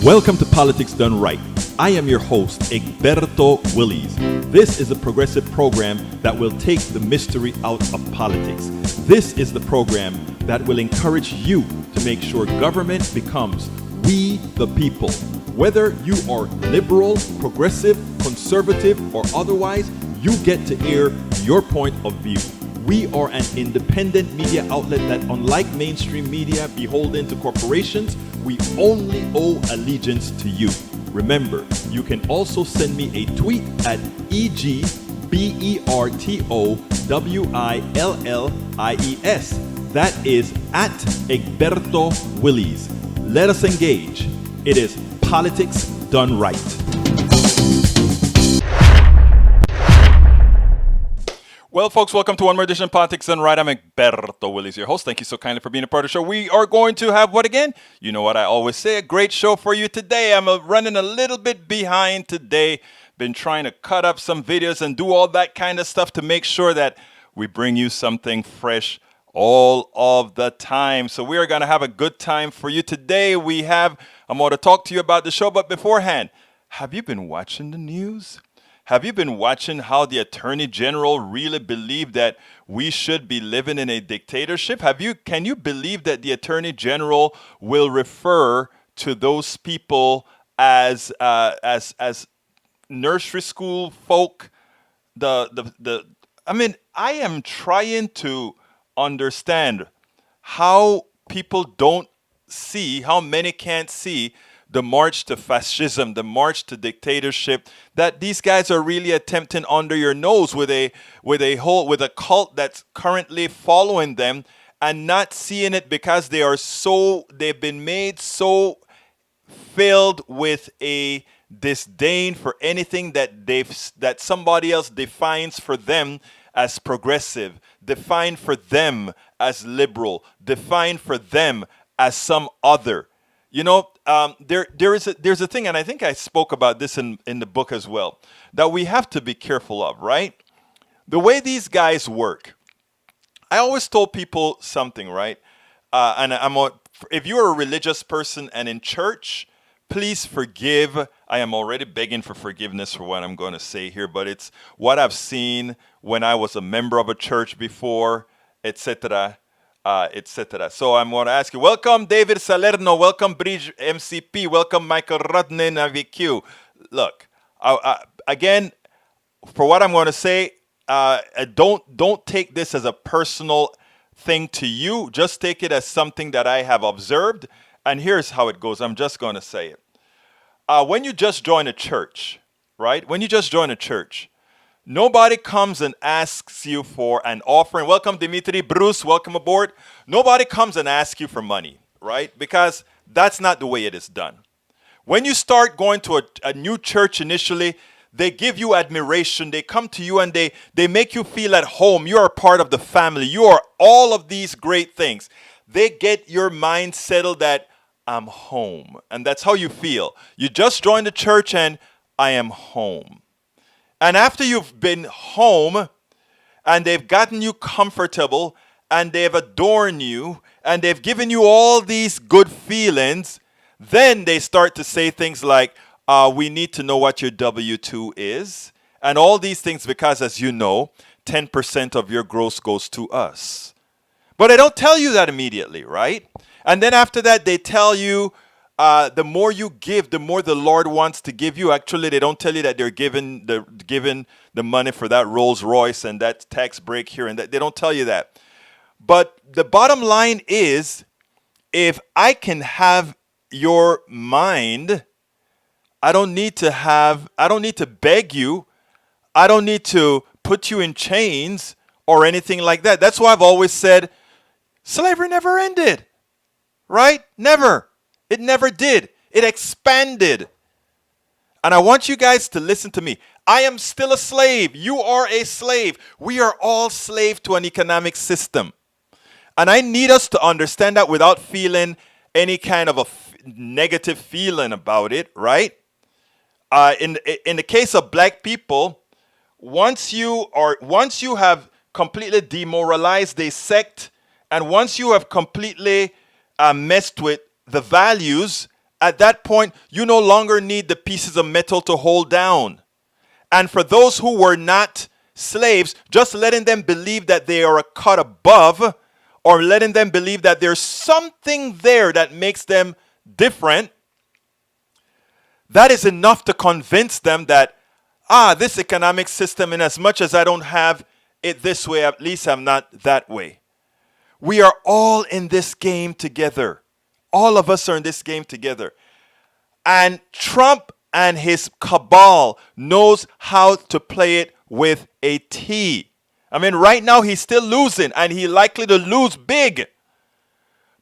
Welcome to Politics Done Right. I am your host, Egberto Willies. This is a progressive program that will take the mystery out of politics. This is the program that will encourage you to make sure government becomes we the people. Whether you are liberal, progressive, conservative, or otherwise, you get to air your point of view. We are an independent media outlet that, unlike mainstream media beholden to corporations, we only owe allegiance to you. Remember, you can also send me a tweet at EGBERTOWILLIES. That is at Egberto Willies. Let us engage. It is Politics Done Right. Well, folks, welcome to one more edition of Politics Done Right. I'm Egberto Willies, your host. Thank you so kindly for being a part of the show. We are going to have what again? You know what I always say, a great show for you today. I'm running a little bit behind today. Been trying to cut up some videos and do all that kind of stuff to make sure that we bring you something fresh all of the time. So we are going to have a good time for you today. I'm going to talk to you about the show, but beforehand, have you been watching the news? Have you been watching how the Attorney General really believed that we should be living in a dictatorship? Can you believe that the Attorney General will refer to those people as nursery school folk? I am trying to understand how people don't see, how many can't see the march to fascism, the march to dictatorship, that these guys are really attempting under your nose with a cult that's currently following them, and not seeing it because they've been made so filled with a disdain for anything that somebody else defines for them as progressive, defined for them as liberal, defined for them as some other. You know, there's a thing, and I think I spoke about this in the book as well, that we have to be careful of, right? The way these guys work. I always told people something, right? If you're a religious person and in church, please forgive. I am already begging for forgiveness for what I'm going to say here, but it's what I've seen when I was a member of a church before, etc., etc. So I'm going to ask you, welcome David Salerno, welcome Bridge MCP, welcome Michael Rudnin AVQ. Look, again, for what I'm going to say, don't take this as a personal thing to you. Just take it as something that I have observed. And here's how it goes. I'm just going to say it. When you just join a church, right? When you just join a church, nobody comes and asks you for an offering. Welcome, Dimitri, Bruce, welcome aboard. Nobody comes and asks you for money, right? Because that's not the way it is done. When you start going to a new church initially, they give you admiration. They come to you and they make you feel at home. You are part of the family. You are all of these great things. They get your mind settled that I'm home. And that's how you feel. You just joined the church and I am home. And after you've been home and they've gotten you comfortable and they've adorned you and they've given you all these good feelings, then they start to say things like, we need to know what your W-2 is. And all these things because, as you know, 10% of your gross goes to us. But they don't tell you that immediately, right? And then after that, they tell you, the more you give, the more the Lord wants to give you. Actually, they don't tell you that they're giving the money for that Rolls Royce and that tax break here and that. They don't tell you that. But the bottom line is, if I can have your mind, I don't need to beg you. I don't need to put you in chains or anything like that. That's why I've always said, slavery never ended, right? Never. It never did. It expanded. And I want you guys to listen to me. I am still a slave. You are a slave. We are all slave to an economic system. And I need us to understand that without feeling any kind of a negative feeling about it, right? In the case of black people, once you have completely demoralized a sect, and once you have completely messed with the values At that point, you no longer need the pieces of metal to hold down. And for those who were not slaves, just letting them believe that they are a cut above, or letting them believe that there's something there that makes them different, that is enough to convince them that, this economic system, in as much as I don't have it this way, at least I'm not that way. We are all in this game together. All of us are in this game together. And Trump and his cabal knows how to play it with a T. I mean, right now he's still losing, and he's likely to lose big.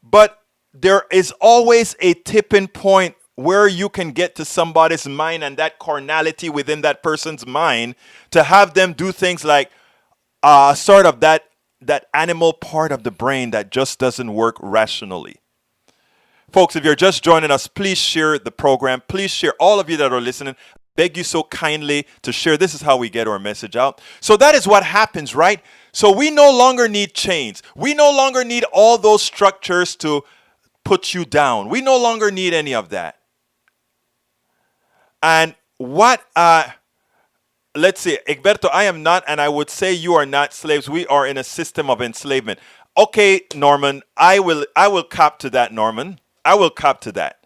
But there is always a tipping point where you can get to somebody's mind and that carnality within that person's mind to have them do things like sort of that animal part of the brain that just doesn't work rationally. Folks, if you're just joining us, please share the program. Please share, all of you that are listening. Beg you so kindly to share. This is how we get our message out. So that is what happens, right? So we no longer need chains. We no longer need all those structures to put you down. We no longer need any of that. And what, let's see, Egberto, I am not, and I would say you are not slaves. We are in a system of enslavement. Okay, Norman, I will cop to that, Norman. I will cop to that.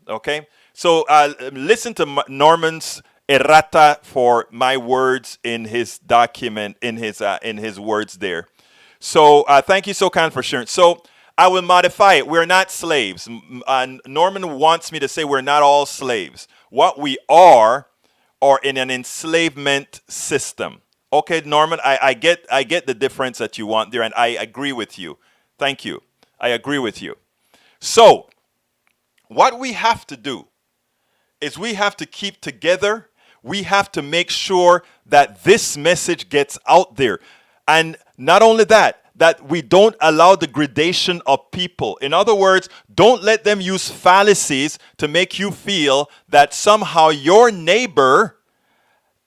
Okay? So listen to Norman's errata for my words in his document, in his words there. So thank you so kind for sharing. So I will modify it. We're not slaves. Norman wants me to say we're not all slaves. What we are in an enslavement system. Okay, Norman, I get the difference that you want there, and I agree with you. Thank you. I agree with you. So what we have to do is we have to keep together. We have to make sure that this message gets out there. And not only that we don't allow the gradation of people. In other words, don't let them use fallacies to make you feel that somehow your neighbor,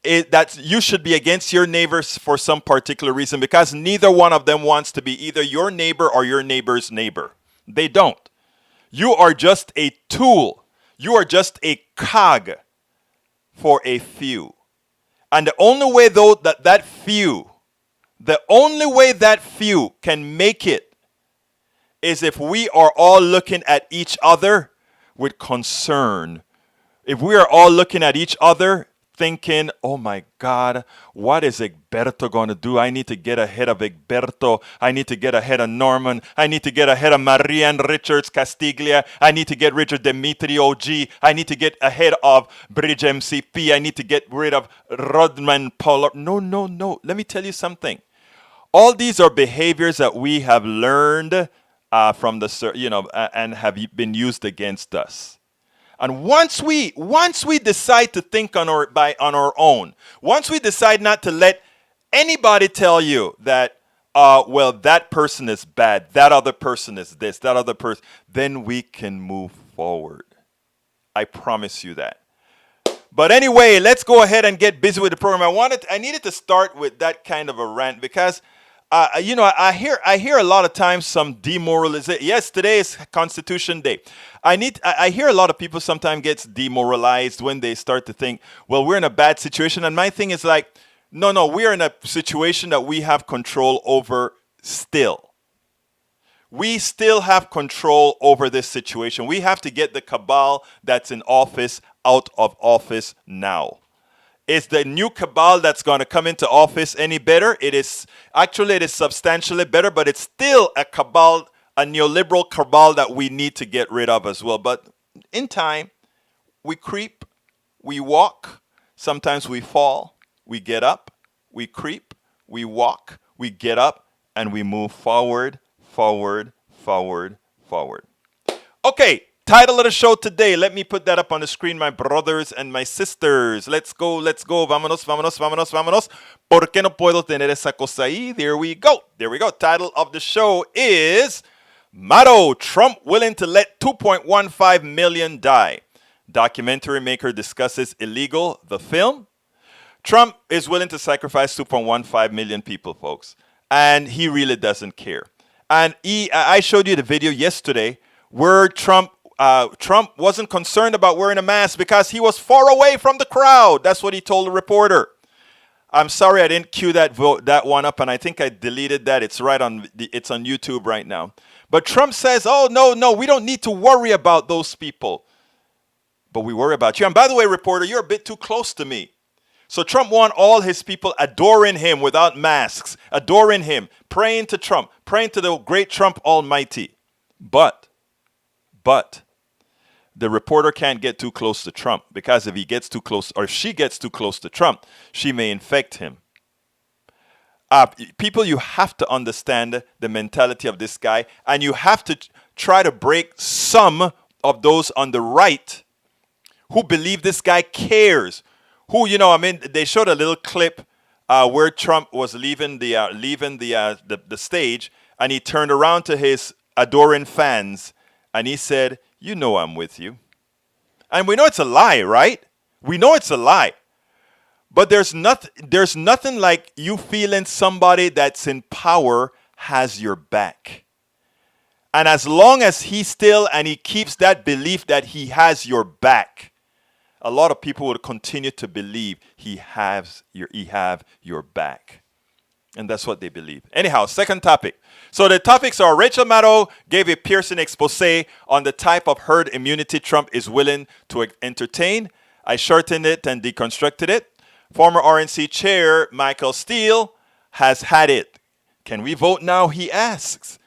that you should be against your neighbors for some particular reason, because neither one of them wants to be either your neighbor or your neighbor's neighbor. They don't. You are just a tool. You are just a cog for a few. And the only way though that few can make it is if we are all looking at each other with concern. If we are all looking at each other thinking, oh my God, what is Egberto going to do? I need to get ahead of Egberto. I need to get ahead of Norman. I need to get ahead of Marianne Richards Castiglia. I need to get rid of Dimitri OG. I need to get ahead of Bridge MCP. I need to get rid of Rodman Pollard. No. Let me tell you something. All these are behaviors that we have learned from and have been used against us. And once we decide to think on our own, once we decide not to let anybody tell you that, well, that person is bad, that other person is this, that other person, then we can move forward. I promise you that. But anyway, let's go ahead and get busy with the program. I needed to start with that kind of a rant because I hear a lot of times some demoralization. Yes, today is Constitution Day. I hear a lot of people sometimes gets demoralized when they start to think, well, we're in a bad situation. And my thing is like, no, we're in a situation that we have control over still. We still have control over this situation. We have to get the cabal that's in office out of office now. Is the new cabal that's going to come into office any better? It is substantially better, but it's still a cabal, a neoliberal cabal that we need to get rid of as well. But in time, we creep, we walk, sometimes we fall, we get up, we creep, we walk, we get up, and we move forward. Okay. Title of the show today. Let me put that up on the screen, my brothers and my sisters. Let's go. Vámonos. ¿Por qué no puedo tener esa cosa ahí? There we go. Title of the show is Maddow, Trump willing to let 2.15 million die. Documentary maker discusses illegal, the film. Trump is willing to sacrifice 2.15 million people, folks. And he really doesn't care. And I showed you the video yesterday where Trump Trump wasn't concerned about wearing a mask because he was far away from the crowd. That's what he told the reporter. I'm sorry I didn't cue that one up, and I think I deleted that. It's it's on YouTube right now. But Trump says, oh, no, we don't need to worry about those people. But we worry about you. And by the way, reporter, you're a bit too close to me. So Trump want all his people adoring him without masks, adoring him, praying to Trump, praying to the great Trump Almighty. But the reporter can't get too close to Trump, because if he gets too close, or if she gets too close to Trump, she may infect him. People, you have to understand the mentality of this guy, and you have to try to break some of those on the right who believe this guy cares. Who, they showed a little clip where Trump was leaving the stage, and he turned around to his adoring fans, and he said, "You know I'm with you." And we know it's a lie, right? We know it's a lie. But there's nothing like you feeling somebody that's in power has your back. And as long as he keeps that belief that he has your back, a lot of people will continue to believe he have your back. And that's what they believe. Anyhow, second topic. So the topics are: Rachel Maddow gave a piercing expose on the type of herd immunity Trump is willing to entertain. I shortened it and deconstructed it. Former RNC chair Michael Steele has had it. Can we vote now, he asks.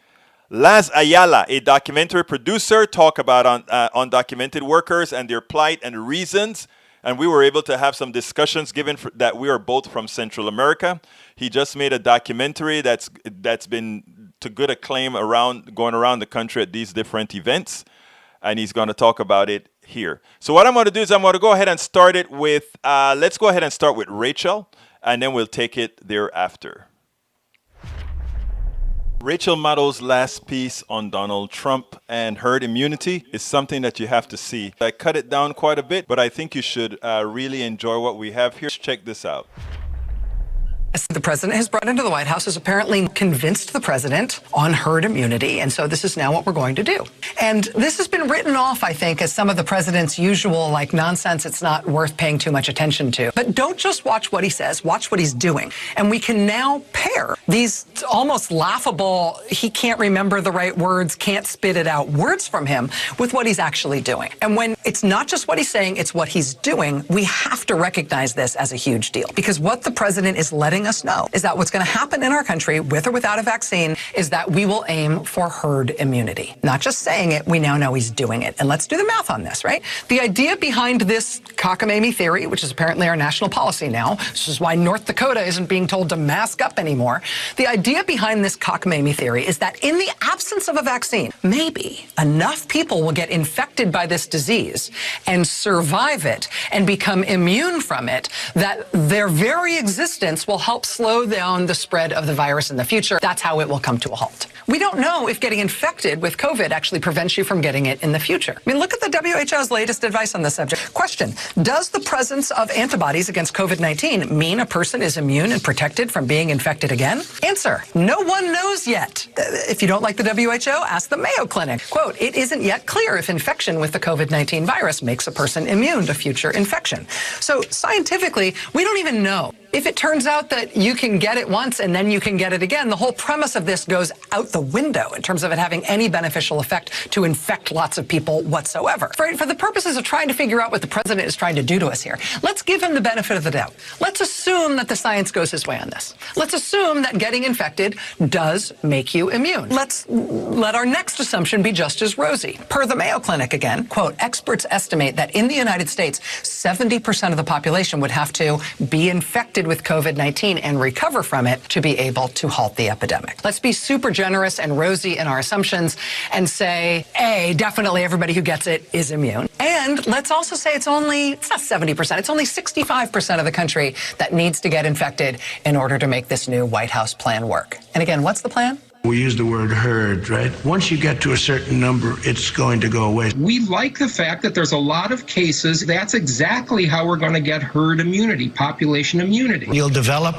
Laz Ayala, a documentary producer, talk about undocumented workers and their plight and reasons. And we were able to have some discussions given that we are both from Central America. He just made a documentary that's been to good acclaim going around the country at these different events. And he's going to talk about it here. So what I'm going to do is I'm going to go ahead and start it with, let's go ahead and start with Rachel, and then we'll take it thereafter. Rachel Maddow's last piece on Donald Trump and herd immunity is something that you have to see. I cut it down quite a bit, but I think you should really enjoy what we have here. Check this out. The president has brought into the White House has apparently convinced the president on herd immunity, and so this is now what we're going to do. And this has been written off, I think, as some of the president's usual, nonsense it's not worth paying too much attention to. But don't just watch what he says, watch what he's doing. And we can now pair these almost laughable, he can't remember the right words, can't spit it out words from him with what he's actually doing. And when it's not just what he's saying, it's what he's doing, we have to recognize this as a huge deal. Because what the president is letting us know is that what's going to happen in our country, with or without a vaccine, is that we will aim for herd immunity. Not just saying it, we now know he's doing it. And let's do the math on this, right? The idea behind this cockamamie theory, which is apparently our national policy now, this is why North Dakota isn't being told to mask up anymore. The idea behind this cockamamie theory is that in the absence of a vaccine, maybe enough people will get infected by this disease and survive it and become immune from it that their very existence will help slow down the spread of the virus in the future. That's how it will come to a halt. We don't know if getting infected with COVID actually prevents you from getting it in the future. I mean, look at the WHO's latest advice on this subject. Question: does the presence of antibodies against COVID-19 mean a person is immune and protected from being infected again? Answer: no one knows yet. If you don't like the WHO, ask the Mayo Clinic. Quote, it isn't yet clear if infection with the COVID-19 virus makes a person immune to future infection. So scientifically, we don't even know. If it turns out that you can get it once and then you can get it again, the whole premise of this goes out the window in terms of it having any beneficial effect to infect lots of people whatsoever. For the purposes of trying to figure out what the president is trying to do to us here, let's give him the benefit of the doubt. Let's assume that the science goes his way on this. Let's assume that getting infected does make you immune. Let's let our next assumption be just as rosy. Per the Mayo Clinic again, quote, experts estimate that in the United States, 70% of the population would have to be infected with COVID-19 and recover from it to be able to halt the epidemic. Let's be super generous and rosy in our assumptions and say, A, definitely everybody who gets it is immune. And let's also say it's not 70%, it's only 65% of the country that needs to get infected in order to make this new White House plan work. And again, what's the plan? We use the word herd, right? Once you get to a certain number, it's going to go away. We like the fact that there's a lot of cases. That's exactly how we're going to get herd immunity, population immunity. You'll develop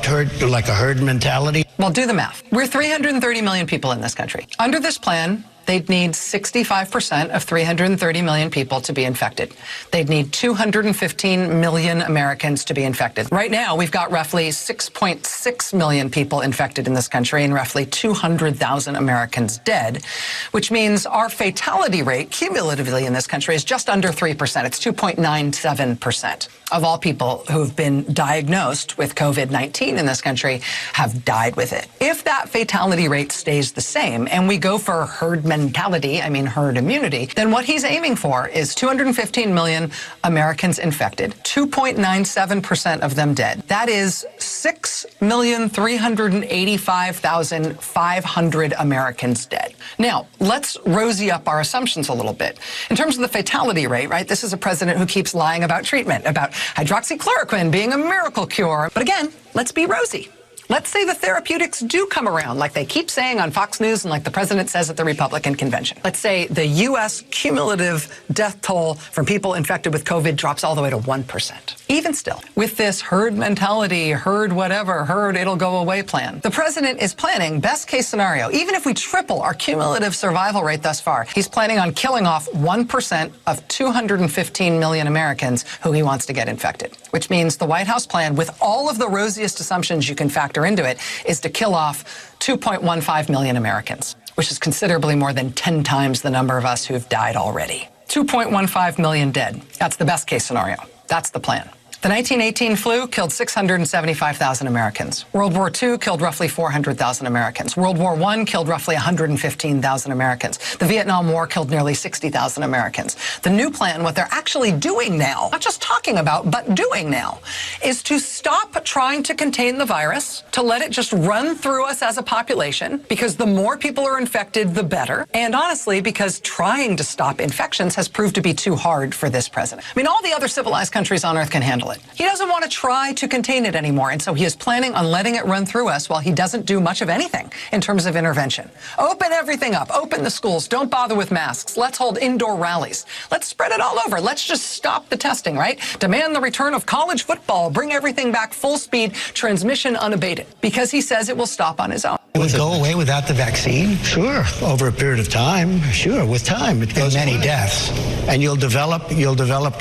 herd, like a herd mentality. Well, do the math. We're 330 million people in this country. Under this plan, they'd need 65% of 330 million people to be infected. They'd need 215 million Americans to be infected. Right now, we've got roughly 6.6 million people infected in this country and roughly 200,000 Americans dead, which means our fatality rate cumulatively in this country is just under 3%. It's 2.97% of all people who've been diagnosed with COVID-19 in this country have died with it. If that fatality rate stays the same and we go for herd mentality, I mean herd immunity, then what he's aiming for is 215 million Americans infected, 2.97% of them dead. That is 6,385,500 Americans dead. Now, let's rosy up our assumptions a little bit. In terms of the fatality rate, right, this is a president who keeps lying about treatment, about hydroxychloroquine being a miracle cure. But again, let's be rosy. Let's say the therapeutics do come around, like they keep saying on Fox News and like the president says at the Republican convention. Let's say the U.S. cumulative death toll from people infected with COVID drops all the way to 1%. Even still, with this herd mentality, herd whatever, herd it'll go away plan, the president is planning, best case scenario, even if we triple our cumulative survival rate thus far, he's planning on killing off 1% of 215 million Americans who he wants to get infected, which means the White House plan, with all of the rosiest assumptions you can factor into it, is to kill off 2.15 million Americans, which is considerably more than 10 times the number of us who've died already. 2.15 million dead. That's the best case scenario. That's the plan. The 1918 flu killed 675,000 Americans. World War II killed roughly 400,000 Americans. World War I killed roughly 115,000 Americans. The Vietnam War killed nearly 60,000 Americans. The new plan, what they're actually doing now, not just talking about, but doing now, is to stop trying to contain the virus, to let it just run through us as a population, because the more people are infected, the better. And honestly, because trying to stop infections has proved to be too hard for this president. I mean, all the other civilized countries on earth can handle it. He doesn't want to try to contain it anymore, and so he is planning on letting it run through us while he doesn't do much of anything in terms of intervention. Open everything up. Open the schools. Don't bother with masks. Let's hold indoor rallies. Let's spread it all over. Let's just stop the testing, right? Demand the return of college football. Bring everything back full speed, transmission unabated, because he says it will stop on his own. It would go away without the vaccine? Sure, over a period of time. Sure, with time. It goes many deaths. And you'll develop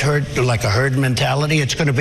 herd, like a herd mentality. It's going to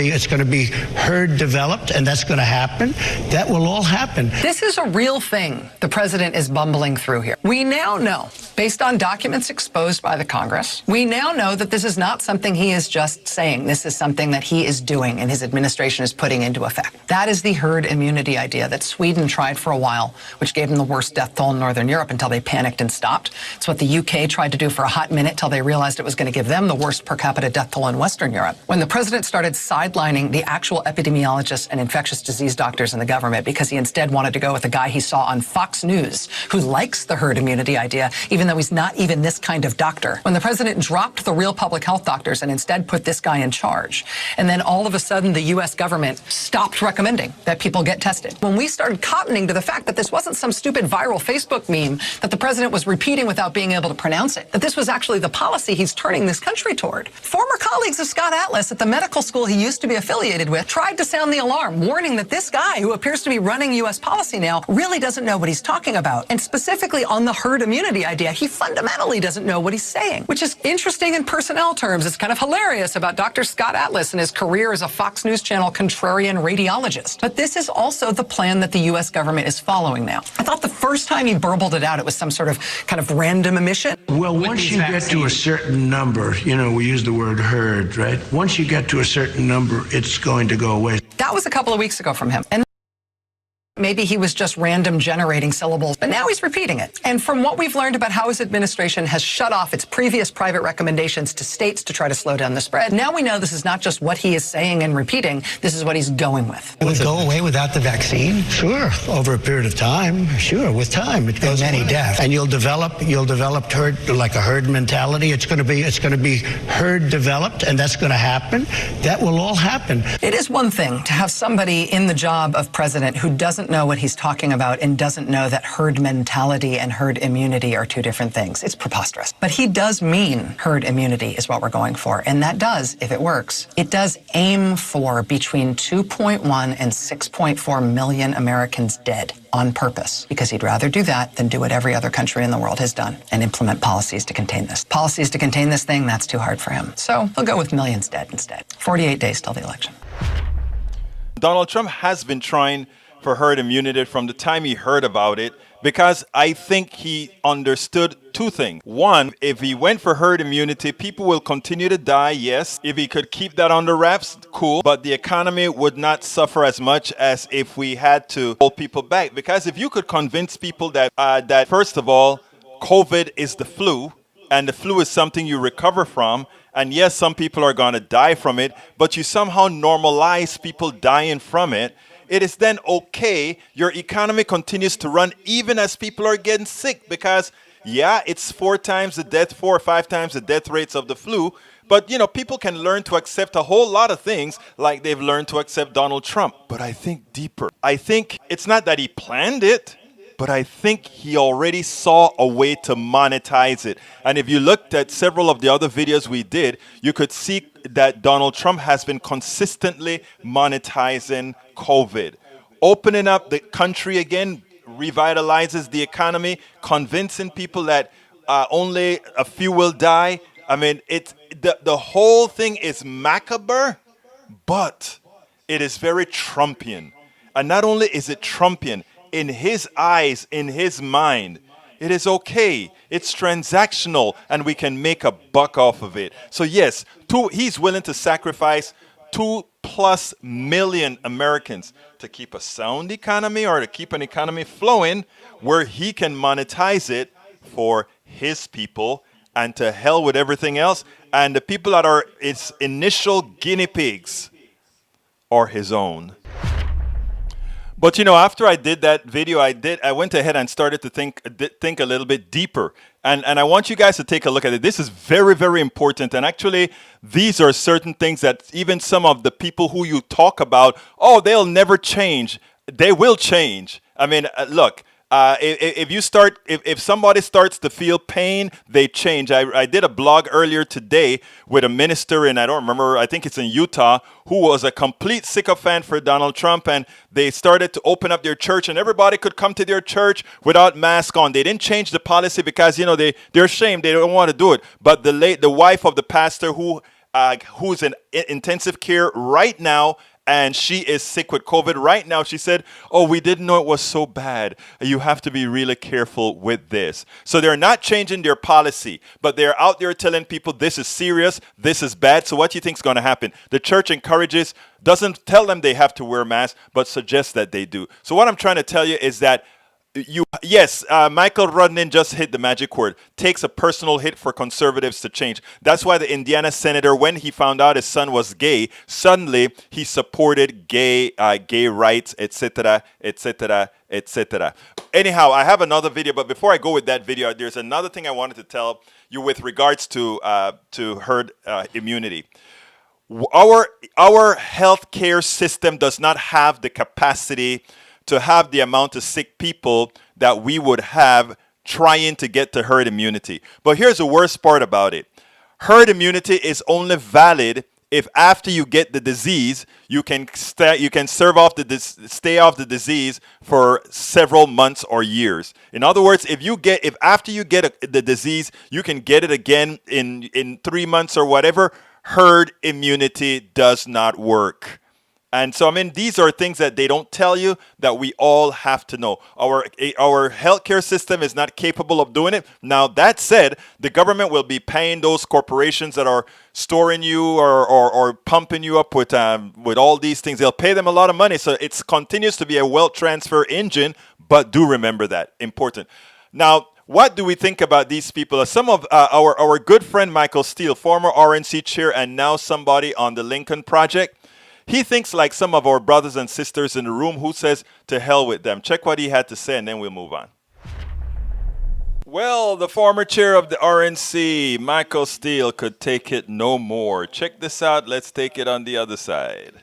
be herd developed, and that's going to happen. That will all happen. This is a real thing the president is bumbling through here. We now know, based on documents exposed by the Congress, we now know that this is not something he is just saying. This is something that he is doing and his administration is putting into effect. That is the herd immunity idea that Sweden tried for a while, which gave them the worst death toll in Northern Europe until they panicked and stopped. It's what the UK tried to do for a hot minute till they realized it was going to give them the worst per capita death toll in Western Europe. When the president started sidelining the actual epidemiologists and infectious disease doctors in the government because he instead wanted to go with the guy he saw on Fox News who likes the herd immunity idea, even though he's not even this kind of doctor. When the president dropped the real public health doctors and instead put this guy in charge, and then all of a sudden the U.S. government stopped recommending that people get tested. When we started cottoning to the fact that this wasn't some stupid viral Facebook meme that the president was repeating without being able to pronounce it, that this was actually the policy he's turning this country toward. Former colleagues of Scott Atlas at the medical school he used to be affiliated with tried to sound the alarm, warning that this guy, who appears to be running U.S. policy now, really doesn't know what he's talking about. And specifically on the herd immunity idea, he fundamentally doesn't know what he's saying, which is interesting in personnel terms. It's kind of hilarious about Dr. Scott Atlas and his career as a Fox News Channel contrarian radiologist. But this is also the plan that the U.S. government is following now. I thought the first time he burbled it out, it was some sort of kind of random emission. Well, once you get to a certain number, we use the word herd, right? Once you get to a certain number, it's going to go away. That was a couple of weeks ago from him. And maybe he was just random generating syllables, but now he's repeating it. And from what we've learned about how his administration has shut off its previous private recommendations to states to try to slow down the spread, now we know this is not just what he is saying and repeating, this is what he's going with. It would go away without the vaccine? Sure, over a period of time. Sure, with time. It goes many deaths. And you'll develop herd, like a herd mentality. It's going to be herd developed, and that's going to happen. That will all happen. It is one thing to have somebody in the job of president who doesn't doesn't know what he's talking about and doesn't know that herd mentality and herd immunity are two different things. It's preposterous. But he does mean herd immunity is what we're going for. And that does, if it works, it does aim for between 2.1 and 6.4 million Americans dead on purpose, because he'd rather do that than do what every other country in the world has done and implement policies to contain this. Policies to contain this thing, that's too hard for him. So he'll go with millions dead instead. 48 days till the election. Donald Trump has been trying for herd immunity from the time he heard about it, because I think he understood two things. One, if he went for herd immunity, people will continue to die, yes. If he could keep that under wraps, cool. But the economy would not suffer as much as if we had to hold people back. Because if you could convince people that, that first of all, COVID is the flu, and the flu is something you recover from, and yes, some people are going to die from it, but you somehow normalize people dying from it, it is then okay. Your economy continues to run even as people are getting sick, because yeah, it's 4 or 5 times the death rates of the flu. But, you know, people can learn to accept a whole lot of things like they've learned to accept Donald Trump. But I think deeper. I think it's not that he planned it, but I think he already saw a way to monetize it. And if you looked at several of the other videos we did, you could see that Donald Trump has been consistently monetizing COVID. Opening up the country again revitalizes the economy, convincing people that only a few will die. I mean, the whole thing is macabre, but it is very Trumpian. And not only is it Trumpian, in his eyes, in his mind, it is okay. It's transactional, and we can make a buck off of it. So yes, he's willing to sacrifice 2+ million Americans to keep a sound economy, or to keep an economy flowing where he can monetize it for his people, and to hell with everything else. And the people that are its initial guinea pigs are his own. But you know, after I did that video, I went ahead and started to think a little bit deeper. And I want you guys to take a look at it. This is very, very important. And actually, these are certain things that even some of the people who you talk about, oh, they'll never change. They will change. I mean, look. If somebody starts to feel pain, they change. I did a blog earlier today with a minister in, I don't remember, I think it's in Utah, who was a complete sycophant for Donald Trump, and they started to open up their church, and everybody could come to their church without mask on. They didn't change the policy because, you know, they're ashamed. They don't want to do it. But the wife of the pastor who's in intensive care right now, and she is sick with COVID right now. She said, oh, we didn't know it was so bad. You have to be really careful with this. So they're not changing their policy, but they're out there telling people this is serious, this is bad. So what do you think is going to happen? The church doesn't tell them they have to wear masks, but suggests that they do. So what I'm trying to tell you is that Michael Rodnin just hit the magic word. Takes a personal hit for conservatives to change. That's why the Indiana senator, when he found out his son was gay, suddenly he supported gay rights, etc., etc., etc. Anyhow, I have another video, but before I go with that video, there's another thing I wanted to tell you with regards to herd immunity. Our healthcare system does not have the capacity to have the amount of sick people that we would have trying to get to herd immunity. But here's the worst part about it. Herd immunity is only valid if after you get the disease, you can stay off the disease for several months or years. In other words, if after you get the disease, you can get it again in 3 months or whatever, herd immunity does not work. And so, I mean, these are things that they don't tell you that we all have to know. Our healthcare system is not capable of doing it. Now, that said, the government will be paying those corporations that are storing you or pumping you up with all these things. They'll pay them a lot of money. So it continues to be a wealth transfer engine. But do remember that. Important. Now, what do we think about these people? Some of our good friend Michael Steele, former RNC chair and now somebody on the Lincoln Project, he thinks like some of our brothers and sisters in the room who says to hell with them. Check what he had to say and then we'll move on. Well, the former chair of the RNC, Michael Steele, could take it no more. Check this out. Let's take it on the other side.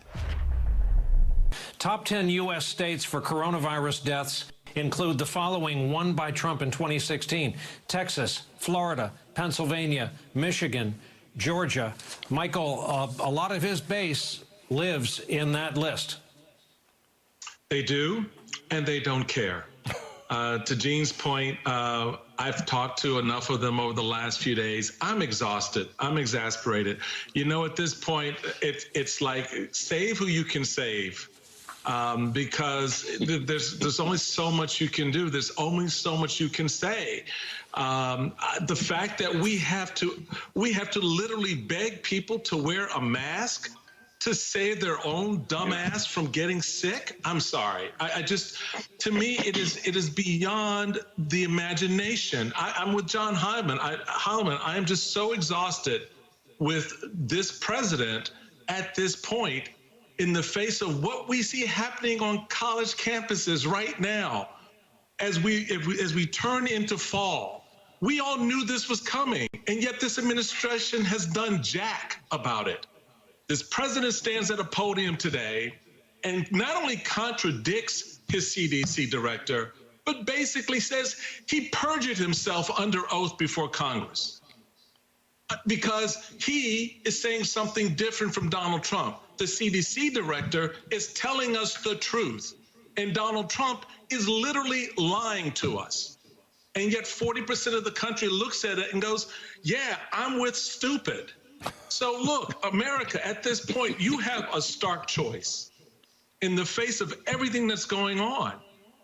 Top 10 U.S. states for coronavirus deaths include the following: one by Trump in 2016: Texas, Florida, Pennsylvania, Michigan, Georgia. Michael, a lot of his base lives in that list. They do, and they don't care. To Gene's point, I've talked to enough of them over the last few days. I'm exhausted. I'm exasperated. You know, at this point, it's like save who you can save, because there's only so much you can do. There's only so much you can say. The fact that we have to literally beg people to wear a mask to save their own dumbass from getting sick. I'm sorry. I just, to me, it is beyond the imagination. I'm with John Hyman. I am just so exhausted with this president at this point, in the face of what we see happening on college campuses right now, as we turn into fall. We all knew this was coming, and yet this administration has done jack about it. This president stands at a podium today and not only contradicts his CDC director, but basically says he perjured himself under oath before Congress, because he is saying something different from Donald Trump. The CDC director is telling us the truth, and Donald Trump is literally lying to us. And yet 40% of the country looks at it and goes, yeah, I'm with stupid. So look, America, at this point, you have a stark choice in the face of everything that's going on.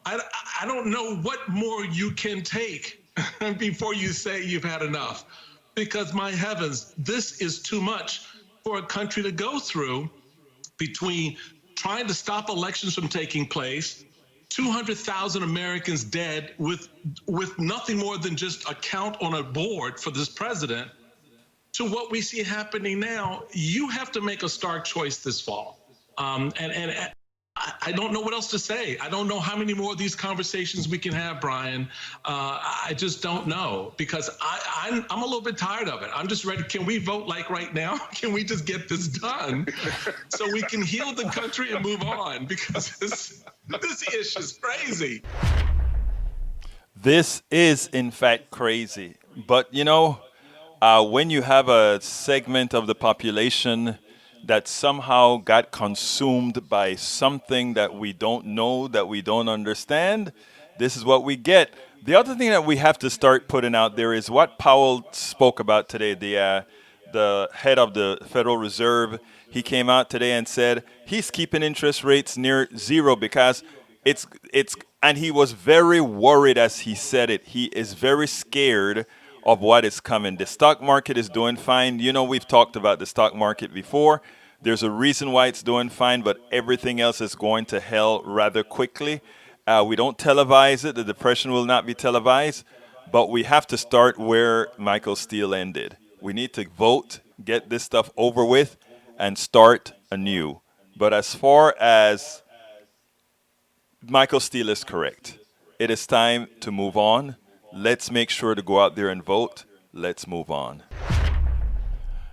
I don't know what more you can take before you say you've had enough, because my heavens, this is too much for a country to go through, between trying to stop elections from taking place, 200,000 Americans dead with nothing more than just a count on a board for this president, to what we see happening now. You have to make a stark choice this fall. And I don't know what else to say. I don't know how many more of these conversations we can have, Brian. I just don't know, because I'm a little bit tired of it. I'm just ready. Can we vote like right now? Can we just get this done so we can heal the country and move on? Because this issue is crazy. This is, in fact, crazy. But, you know, when you have a segment of the population that somehow got consumed by something that we don't know, that we don't understand, this is what we get. The other thing that we have to start putting out there is what Powell spoke about today, the head of the Federal Reserve. He came out today and said he's keeping interest rates near zero because it's and he was very worried as he said it. He is very scared of what is coming. The stock market is doing fine. You know, we've talked about the stock market before. There's a reason why it's doing fine, but everything else is going to hell rather quickly. We don't televise it. The depression will not be televised, but we have to start where Michael Steele ended. We need to vote, get this stuff over with, and start anew. But as far as Michael Steele is correct, it is time to move on. Let's make sure to go out there and vote. Let's move on.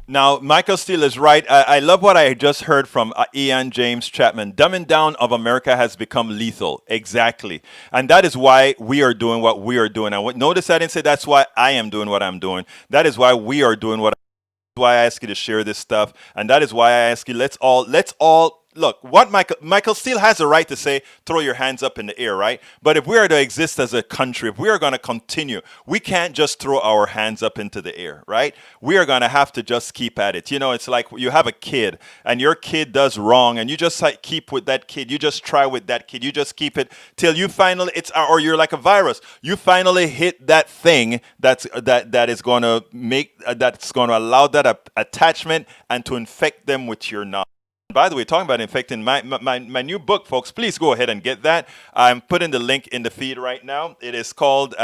Now, Michael Steele is right. I love what I just heard from Ian James Chapman. Dumbing down of America has become lethal. Exactly. And that is why we are doing what we are doing. And notice I didn't say that's why I am doing what I'm doing. That is why we are doing what I'm doing. That's why I ask you to share this stuff. And that is why I ask you, let's all look, what Michael Steele has a right to say, throw your hands up in the air, right? But if we are to exist as a country, if we are going to continue, we can't just throw our hands up into the air, right? We are going to have to just keep at it. You know, it's like you have a kid and your kid does wrong and you just like keep with that kid. You just try with that kid. You just keep it till you finally, or you're like a virus. You finally hit that thing that is going to that's going to allow that attachment and to infect them with your knowledge. By the way, talking about infecting, my new book, folks, please go ahead and get that. I'm putting the link in the feed right now. It is called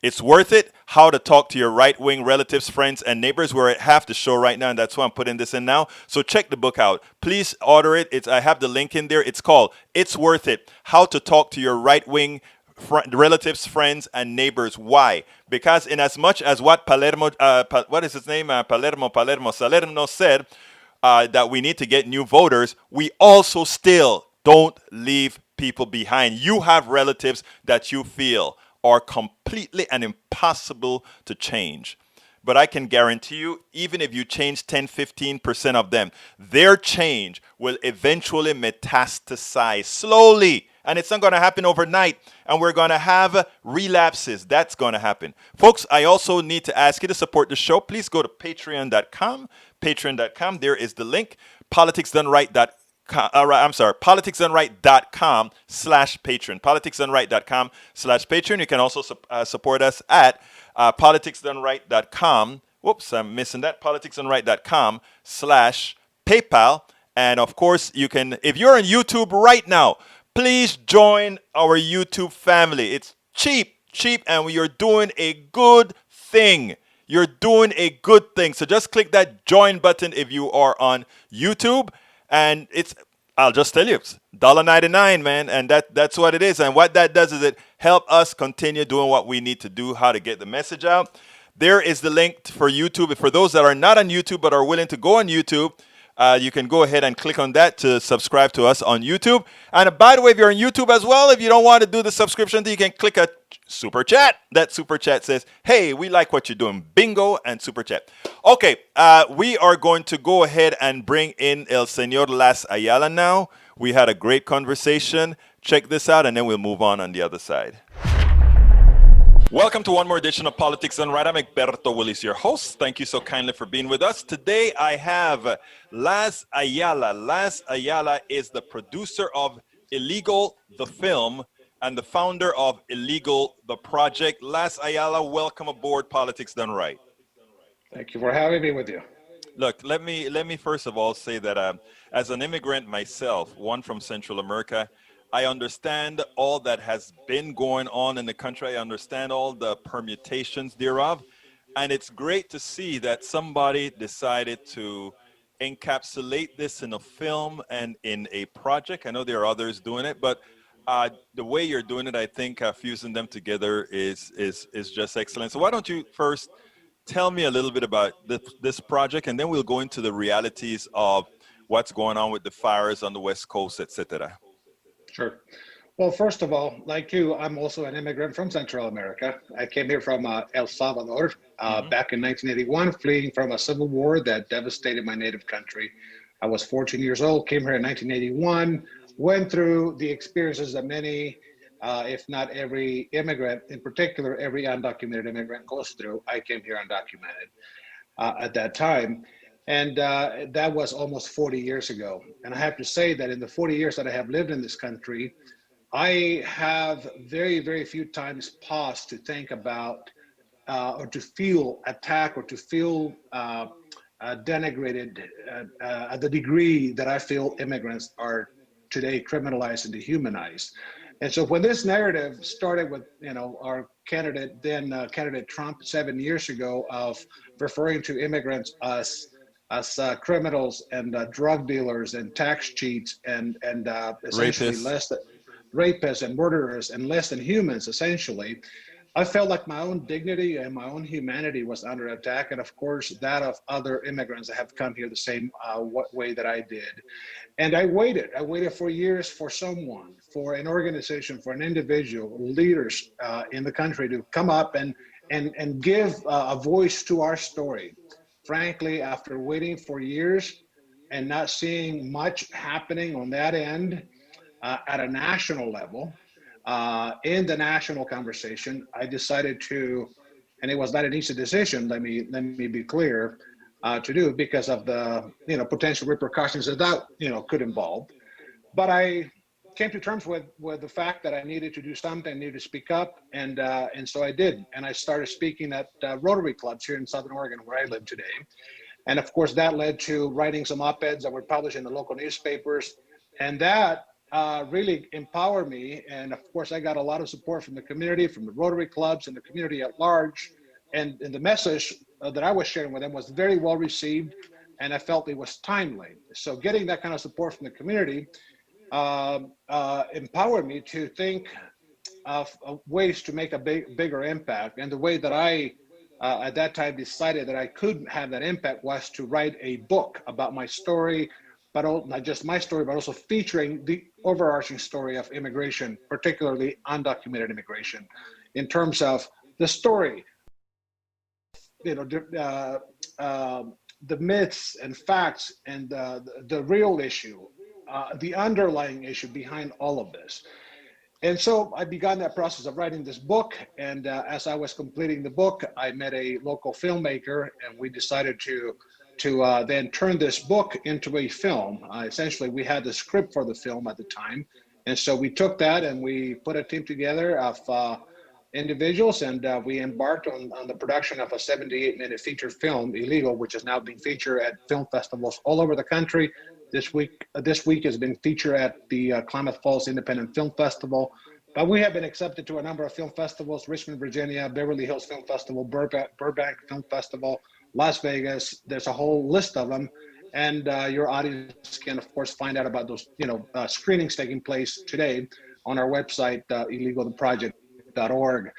It's Worth It, How to Talk to Your Right-Wing Relatives, Friends, and Neighbors. We're at half the show right now, and that's why I'm putting this in now. So check the book out. Please order it. I have the link in there. It's called It's Worth It, How to Talk to Your Right-Wing Relatives, Friends, and Neighbors. Why? Because in as much as what Salerno said, that we need to get new voters, we also still Don't leave people behind. You have relatives that you feel are completely and impossible to change. But I can guarantee you, even if you change 10, 15% of them, their change will eventually metastasize slowly. And it's not going to happen overnight. And we're going to have relapses. That's going to happen. Folks, I also need to ask you to support the show. Please go to patreon.com. Patreon.com. There is the link. politicsdoneright.com. politicsdoneright.com/patron. politicsdoneright.com/patron. You can also support us at politicsdoneright.com. Whoops, I'm missing that. politicsdoneright.com/PayPal. And of course, you can, if you're on YouTube right now, please join our YouTube family. It's cheap, and we are doing a good thing. You're doing a good thing. So just click that join button if you are on YouTube. And I'll just tell you, it's $1.99, man. And that's what it is. And what that does is it help us continue doing what we need to do, how to get the message out. There is the link for YouTube. For those that are not on YouTube but are willing to go on YouTube, you can go ahead and click on that to subscribe to us on YouTube. And by the way, if you're on YouTube as well, if you don't want to do the subscription, you can click a super chat. That super chat says, hey, we like what you're doing. Bingo and super chat. Okay, we are going to go ahead and bring in El Señor Laz Ayala now. We had a great conversation. Check this out, and then we'll move on the other side. Welcome to one more edition of Politics Done Right. I'm Egberto Willis, your host. Thank you so kindly for being with us. Today I have Laz Ayala. Laz Ayala is the producer of Illegal, the film, and the founder of Illegal, the project. Laz Ayala, welcome aboard Politics Done Right. Thank you for having me with you. Look, let me first of all say that as an immigrant myself, one from Central America, I understand all that has been going on in the country. I understand all the permutations thereof. And it's great to see that somebody decided to encapsulate this in a film and in a project. I know there are others doing it, but the way you're doing it, I think fusing them together is just excellent. So why don't you first tell me a little bit about this project, and then we'll go into the realities of what's going on with the fires on the West Coast, etc. Sure. Well, first of all, like you, I'm also an immigrant from Central America. I came here from El Salvador back in 1981, fleeing from a civil war that devastated my native country. I was 14 years old, came here in 1981, went through the experiences that many, if not every immigrant, in particular, every undocumented immigrant goes through. I came here undocumented at that time. And that was almost 40 years ago. And I have to say that in the 40 years that I have lived in this country, I have very, very few times paused to think about or to feel attacked or to feel denigrated at the degree that I feel immigrants are today criminalized and dehumanized. And so when this narrative started with, our candidate, then candidate Trump 7 years ago, of referring to immigrants as criminals and drug dealers and tax cheats and essentially rapists and murderers and less than humans, essentially, I felt like my own dignity and my own humanity was under attack, and of course that of other immigrants that have come here the same way that I did. And I waited for years for someone, for an organization, for an individual, leaders in the country to come up and give a voice to our story. Frankly, after waiting for years and not seeing much happening on that end at a national level, in the national conversation, I decided to, and it was not an easy decision, let me be clear, to do, because of the potential repercussions that could involve. But I came to terms with the fact that I needed to do something, needed to speak up, and so I did. And I started speaking at Rotary clubs here in Southern Oregon, where I live today. And of course, that led to writing some op-eds that were published in the local newspapers. And that really empowered me. And of course, I got a lot of support from the community, from the Rotary clubs and the community at large. And the message that I was sharing with them was very well received, and I felt it was timely. So getting that kind of support from the community empowered me to think of ways to make a bigger impact. And the way that I, at that time, decided that I could have that impact was to write a book about my story, but not just my story, but also featuring the overarching story of immigration, particularly undocumented immigration, in terms of the story, the myths and facts and the real issue, the underlying issue behind all of this. And so I began that process of writing this book. And as I was completing the book, I met a local filmmaker, and we decided to then turn this book into a film. Essentially, we had the script for the film at the time. And so we took that and we put a team together of individuals, and we embarked on the production of a 78-minute feature film, Illegal, which is now being featured at film festivals all over the country. This week has been featured at the Klamath Falls Independent Film Festival. But we have been accepted to a number of film festivals: Richmond, Virginia, Beverly Hills Film Festival, Burbank Film Festival, Las Vegas. There's a whole list of them. And your audience can, of course, find out about those screenings taking place today on our website, illegaltheproject.org.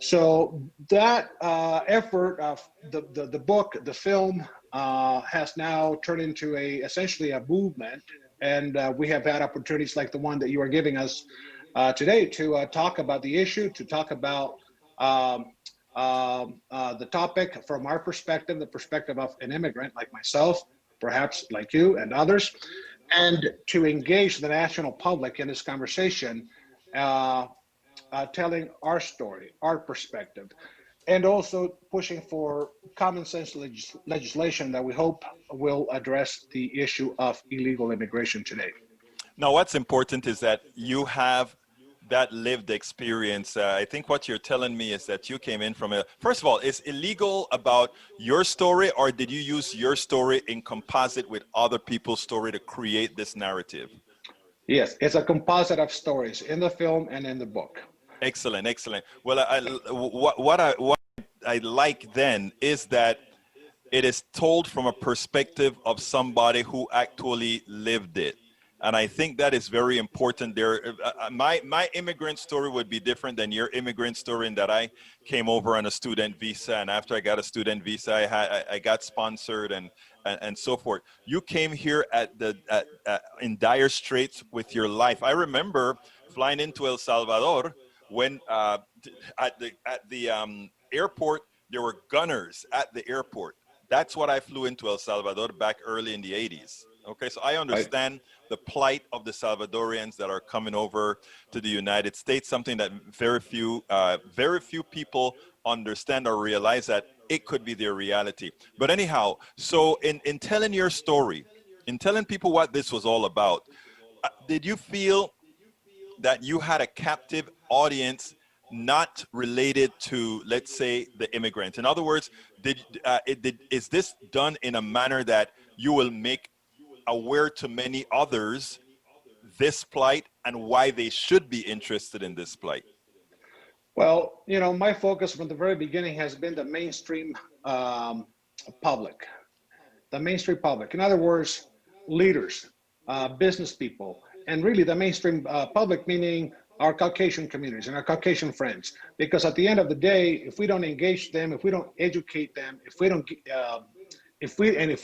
So that effort of the book, the film, has now turned into essentially a movement, and we have had opportunities like the one that you are giving us today to talk about the issue, to talk about the topic from our perspective, the perspective of an immigrant like myself, perhaps like you and others, and to engage the national public in this conversation, telling our story, our perspective, and also pushing for common sense legislation that we hope will address the issue of illegal immigration today. Now, what's important is that you have that lived experience. I think what you're telling me is that you came in from first of all, is Illegal about your story, or did you use your story in composite with other people's story to create this narrative? Yes, it's a composite of stories in the film and in the book. Excellent, excellent. Well, what I like then is that it is told from a perspective of somebody who actually lived it. And I think that is very important. My immigrant story would be different than your immigrant story, in that I came over on a student visa, and after I got a student visa, I got sponsored and so forth. You came here in dire straits with your life. I remember flying into El Salvador when at the airport there were gunners at the airport. That's what I flew into El Salvador back early in the 80s. Okay, so I understand the plight of the Salvadorians that are coming over to the United States, something that very few people understand or realize that it could be their reality. But anyhow, so in telling your story, in telling people what this was all about, did you feel that you had a captive audience not related to, let's say, the immigrant? In other words, is this done in a manner that you will make aware to many others this plight and why they should be interested in this plight? Well, my focus from the very beginning has been the mainstream public. The mainstream public. In other words, leaders, business people, and really the mainstream public, meaning our Caucasian communities and our Caucasian friends. Because at the end of the day, if we don't engage them, if we don't educate them, if we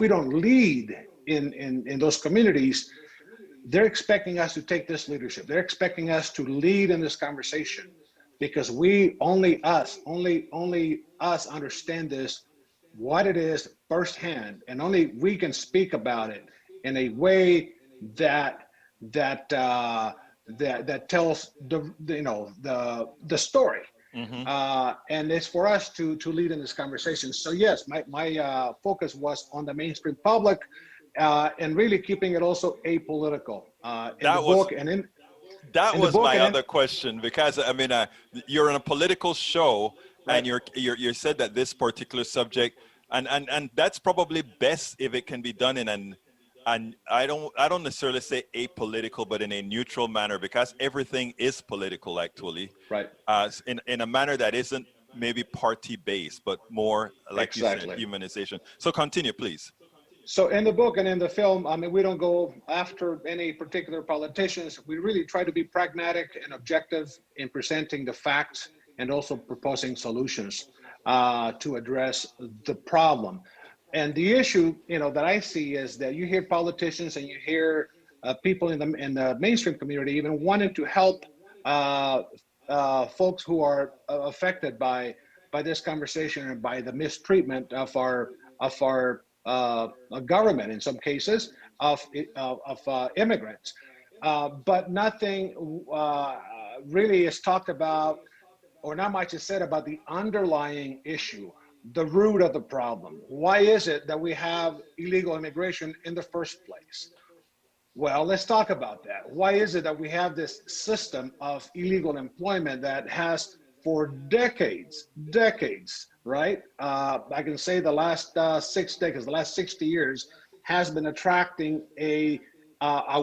don't lead in those communities, they're expecting us to take this leadership. They're expecting us to lead in this conversation, because only us understand this, what it is firsthand, and only we can speak about it in a way that tells the story. Mm-hmm. And it's for us to lead in this conversation. So yes, my focus was on the mainstream public, and really keeping it also apolitical. That was my other question, because I mean, you're in a political show, right, and you said that this particular subject, and that's probably best if it can be done in and I don't necessarily say apolitical, but in a neutral manner, because everything is political actually, right? In a manner that isn't maybe party based, but more like you said, humanization. So continue, please. So in the book and in the film, I mean, we don't go after any particular politicians. We really try to be pragmatic and objective in presenting the facts and also proposing solutions to address the problem. And the issue, that I see is that you hear politicians and you hear people in the mainstream community even wanting to help uh, folks who are affected by this conversation and by the mistreatment of our government in some cases of immigrants. But nothing really is talked about, or not much is said about the underlying issue, the root of the problem. Why is it that we have illegal immigration in the first place? Well, let's talk about that. Why is it that we have this system of illegal employment that has for decades, right? I can say the last 6 decades, the last 60 years, has been attracting a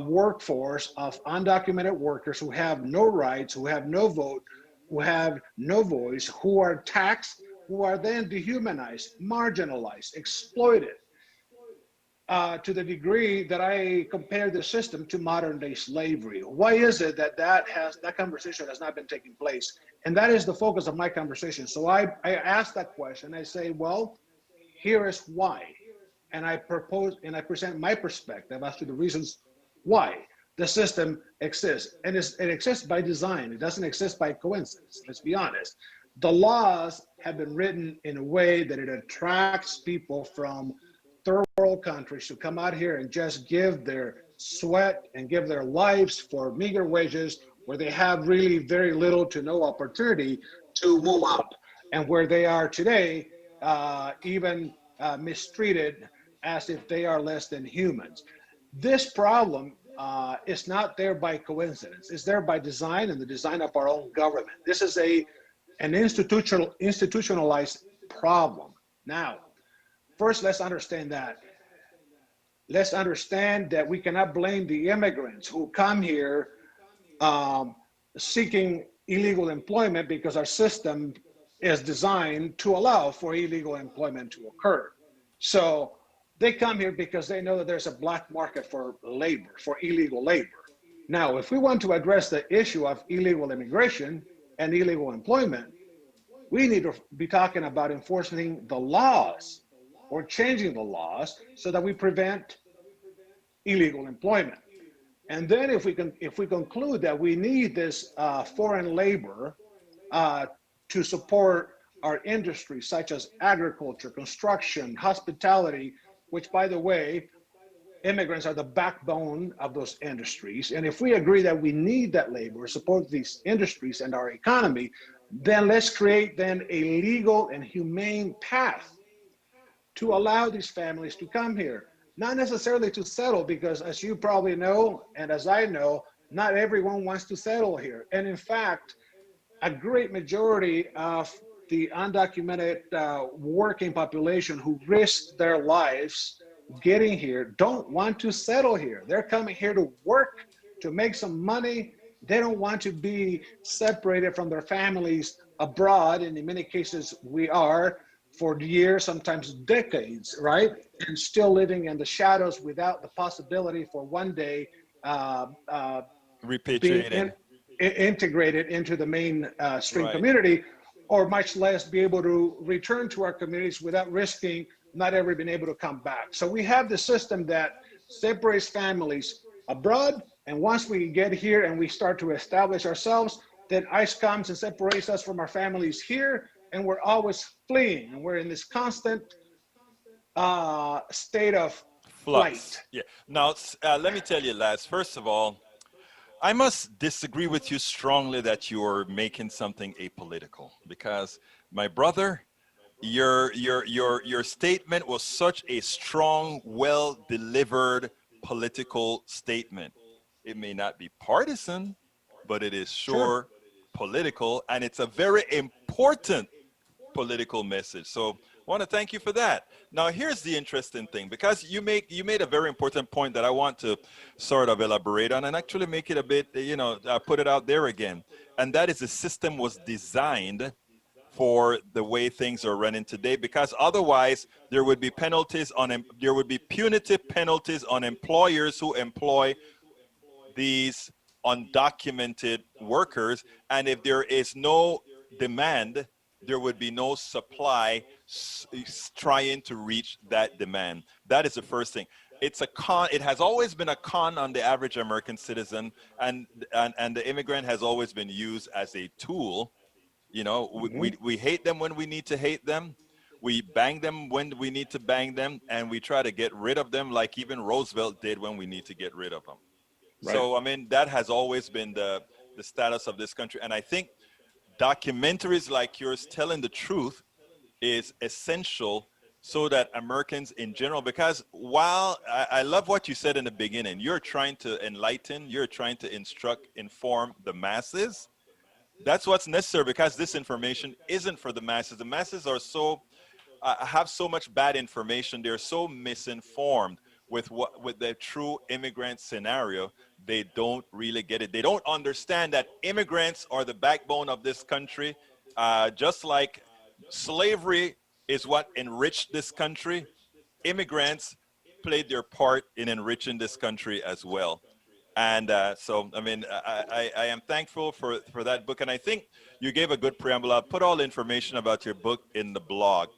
workforce of undocumented workers who have no rights, who have no vote, who have no voice, who are taxed, who are then dehumanized, marginalized, exploited, to the degree that I compare the system to modern day slavery. Why is it that that conversation has not been taking place? And that is the focus of my conversation. So I ask that question. I say, well, here is why. And I propose and I present my perspective as to the reasons why the system exists. And it exists by design. It doesn't exist by coincidence. Let's be honest. The laws have been written in a way that it attracts people from third world countries to come out here and just give their sweat and give their lives for meager wages, where they have really very little to no opportunity to move up, and where they are today even mistreated as if they are less than humans. This problem is not there by coincidence. It's there by design and the design of our own government. This is an institutionalized problem. Now, first, let's understand that. Let's understand that we cannot blame the immigrants who come here seeking illegal employment, because our system is designed to allow for illegal employment to occur. So they come here because they know that there's a black market for labor, for illegal labor. Now, if we want to address the issue of illegal immigration and illegal employment, we need to be talking about enforcing the laws or changing the laws so that we prevent illegal employment. And then if we conclude that we need this foreign labor to support our industries such as agriculture, construction, hospitality, which, by the way, immigrants are the backbone of those industries. And if we agree that we need that labor, support these industries and our economy, then let's create then a legal and humane path to allow these families to come here. Not necessarily to settle, because as you probably know, and as I know, not everyone wants to settle here. And in fact, a great majority of the undocumented working population who risk their lives getting here don't want to settle here. They're coming here to work, to make some money. They don't want to be separated from their families abroad, and in many cases we are, for years, sometimes decades, right? And still living in the shadows without the possibility for one day Repatriating. integrated into the mainstream Right. community, or much less be able to return to our communities without risking not ever being able to come back. So we have the system that separates families abroad, and once we get here and we start to establish ourselves, then ICE comes and separates us from our families here, and we're always fleeing, and we're in this constant state of flight. Flux. Yeah. Now, let me tell you, Laz, first of all, I must disagree with you strongly that you're making something apolitical, because my brother, your statement was such a strong, well delivered political statement. It may not be partisan, but it is sure political, and it's a very important political message. So I want to thank you for that. Now, here's the interesting thing, because you made a very important point that I want to sort of elaborate on and actually make it a bit, put it out there again. And that is, the system was designed for the way things are running today, because otherwise there would be there would be punitive penalties on employers who employ these undocumented workers. And if there is no demand there would be no supply trying to reach that demand. That is the first thing. It's a con. It has always been a con on the average American citizen, and the immigrant has always been used as a tool. You know, we hate them when we need to hate them. We bang them when we need to bang them, and we try to get rid of them like even Roosevelt did when we need to get rid of them. Right. So, I mean, that has always been the status of this country. And I think documentaries like yours telling the truth is essential so that Americans in general, because while I love what you said in the beginning, you're trying to enlighten, you're trying to instruct, inform the masses. That's what's necessary, because this information isn't for the masses. The masses are so have so much bad information. They're so misinformed with the true immigrant scenario. They don't really get it. They don't understand that immigrants are the backbone of this country. Just like slavery is what enriched this country, immigrants played their part in enriching this country as well. And so, I mean, I am thankful for that book. And I think you gave a good preamble. I'll put all the information about your book in the blog.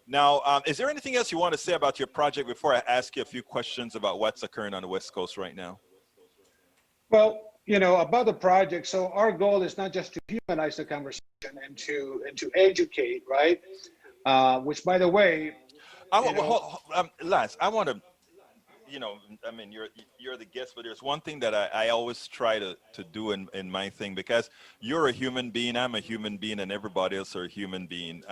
Now, is there anything else you want to say about your project before I ask you a few questions about what's occurring on the West Coast right now? Well, you know, about the project, so our goal is not just to humanize the conversation and to educate, right? Which, by the way, Laz, I want to, you know, I mean, you're the guest, but there's one thing that I always try to do in my thing, because you're a human being, I'm a human being, and everybody else are a human being.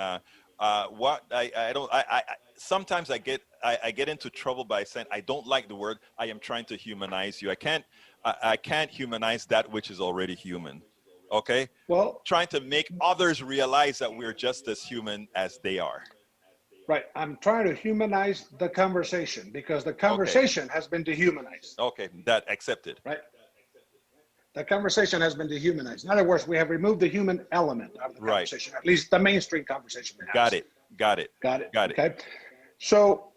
Sometimes I get into trouble by saying I don't like the word. I am trying to humanize you. I can't humanize that which is already human. Okay. Well, trying to make others realize that we're just as human as they are. Right. I'm trying to humanize the conversation, because the conversation has been dehumanized. Okay, that accepted. Right. The conversation has been dehumanized. In other words, we have removed the human element of the conversation, at least the mainstream conversation. Got it. Okay. So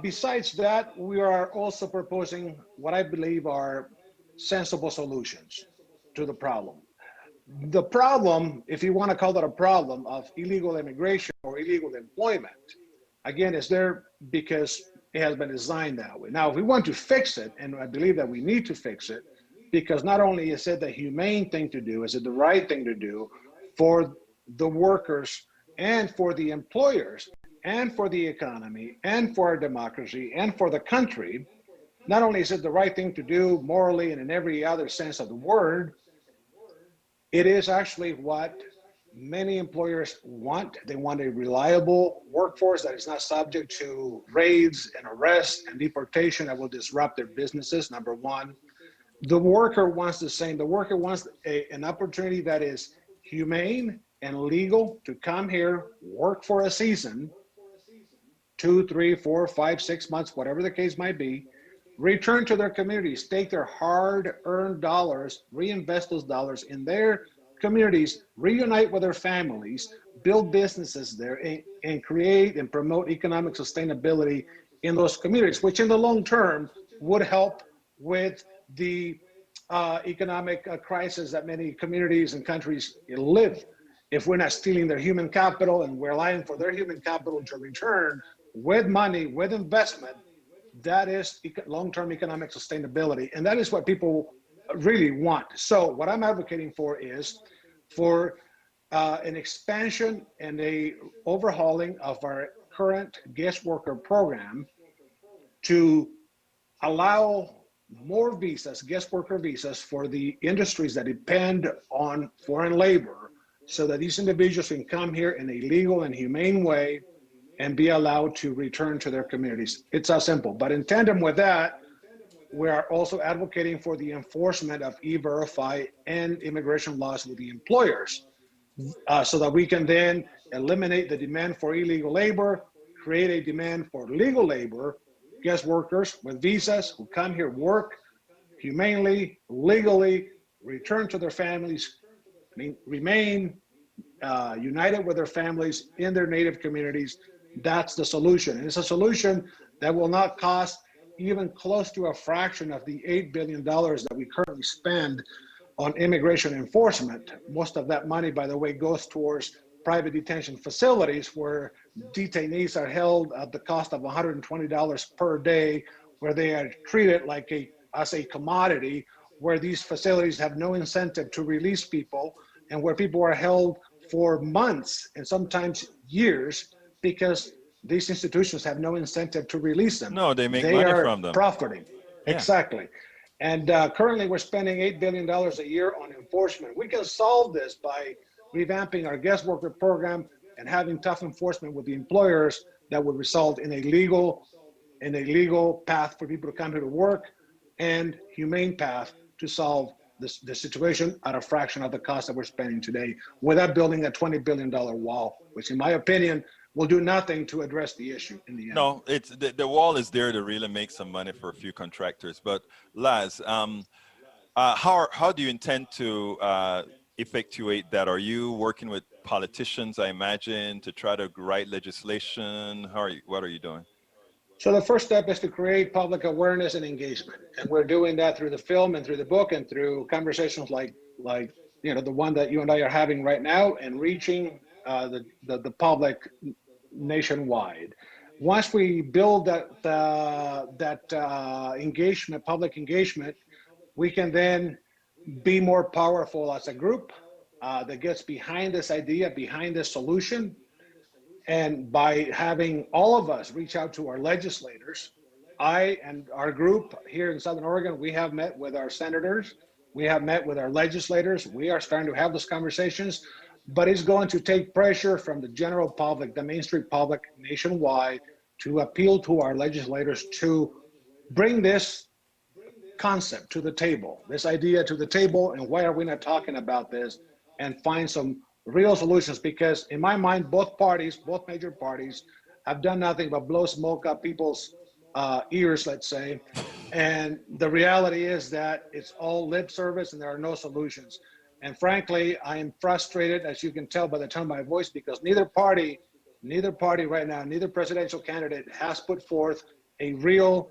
besides that, we are also proposing what I believe are sensible solutions to the problem. The problem, if you want to call that a problem, of illegal immigration or illegal employment, again, is there because it has been designed that way. Now, if we want to fix it, and I believe that we need to fix it, because not only is it the humane thing to do, is it the right thing to do for the workers and for the employers and for the economy and for our democracy and for the country. Not only is it the right thing to do morally and in every other sense of the word, it is actually what many employers want. They want a reliable workforce that is not subject to raids and arrests and deportation that will disrupt their businesses, number one. The worker wants the same. The worker wants an opportunity that is humane and legal to come here, work for a season, 2, 3, 4, 5, 6 months, whatever the case might be, return to their communities, take their hard-earned dollars, reinvest those dollars in their communities, reunite with their families, build businesses there, and create and promote economic sustainability in those communities, which in the long term would help with the economic crisis that many communities and countries live. If we're not stealing their human capital and we're relying for their human capital to return with money, with investment, that is long-term economic sustainability. And that is what people really want. So what I'm advocating for is for an expansion and a overhauling of our current guest worker program to allow more visas, guest worker visas, for the industries that depend on foreign labor, so that these individuals can come here in a legal and humane way and be allowed to return to their communities. It's that simple. But in tandem with that, we are also advocating for the enforcement of E-Verify and immigration laws with the employers, so that we can then eliminate the demand for illegal labor, create a demand for legal labor, guest workers with visas who come here, work humanely, legally, return to their families, remain united with their families in their native communities. That's the solution. And it's a solution that will not cost even close to a fraction of the $8 billion that we currently spend on immigration enforcement. Most of that money, by the way, goes towards private detention facilities where detainees are held at the cost of $120 per day, where they are treated like as a commodity, where these facilities have no incentive to release people, and where people are held for months and sometimes years because these institutions have no incentive to release them. No, they make They money are from them. profiting. Yeah. Exactly. And currently we're spending $8 billion a year on enforcement. We can solve this by revamping our guest worker program and having tough enforcement with the employers that would result in a legal path for people to come here to work and humane path to solve the situation at a fraction of the cost that we're spending today without building a $20 billion wall, which in my opinion will do nothing to address the issue in the end. No, it's the wall is there to really make some money for a few contractors. But Laz, how do you intend to effectuate that? Are you working with politicians, I imagine, to try to write legislation? What are you doing? So the first step is to create public awareness and engagement, and we're doing that through the film and through the book and through conversations like the one that you and I are having right now, and reaching the public nationwide. Once we build that engagement, public engagement, we can then be more powerful as a group that gets behind this idea, behind this solution. And by having all of us reach out to our legislators, I and our group here in Southern Oregon, we have met with our senators, we have met with our legislators, we are starting to have those conversations, but it's going to take pressure from the general public, the mainstream public nationwide, to appeal to our legislators to bring this concept to the table, this idea to the table, and why are we not talking about this, and find some real solutions. Because in my mind, both major parties have done nothing but blow smoke up people's ears, let's say. And the reality is that it's all lip service and there are no solutions. And frankly, I am frustrated, as you can tell by the tone of my voice, because neither party right now, neither presidential candidate has put forth a real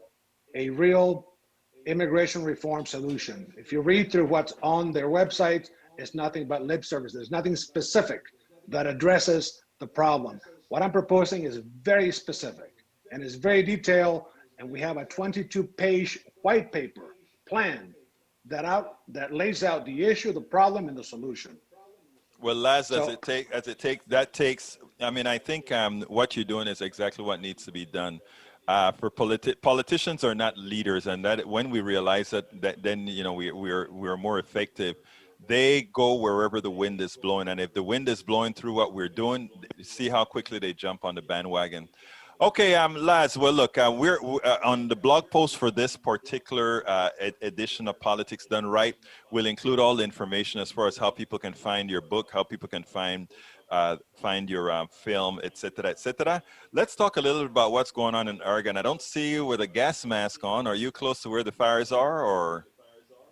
immigration reform solution. If you read through what's on their website, it's nothing but lip service. There's nothing specific that addresses the problem. What I'm proposing is very specific and is very detailed, and we have a 22-page white paper plan that lays out the issue, the problem, and the solution. Well, Laz, I mean, I think what you're doing is exactly what needs to be done. Politicians are not leaders, and that when we realize that then we're more effective. They go wherever the wind is blowing, and if the wind is blowing through what we're doing, see how quickly they jump on the bandwagon. Okay, Laz, well, look, we're on the blog post for this particular edition of Politics Done Right. We'll include all the information as far as how people can find your book, how people can find your film, etc., etc. Let's talk a little bit about what's going on in Oregon. I don't see you with a gas mask on. Are you close to where the fires are, or?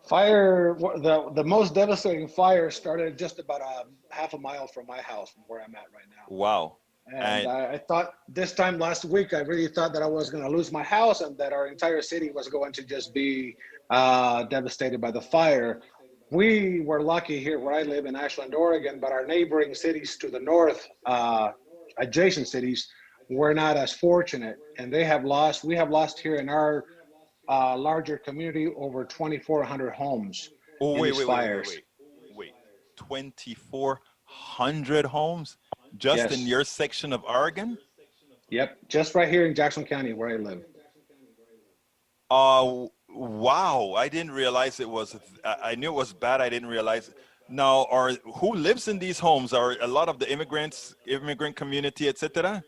Fire, the most devastating fire started just about a half a mile from my house, from where I'm at right now. Wow. And I thought this time last week, I really thought that I was going to lose my house and that our entire city was going to just be devastated by the fire. We were lucky here where I live in Ashland, Oregon, but our neighboring cities to the north, adjacent cities, were not as fortunate. And we have lost here in our larger community over 2,400 homes in these fires. Wait. 2,400 homes just in your section of Oregon? Yep, just right here in Jackson County where I live. Wow, I didn't realize it was, I knew it was bad, I didn't realize. Now, who lives in these homes? Are a lot of the immigrant community, etc.?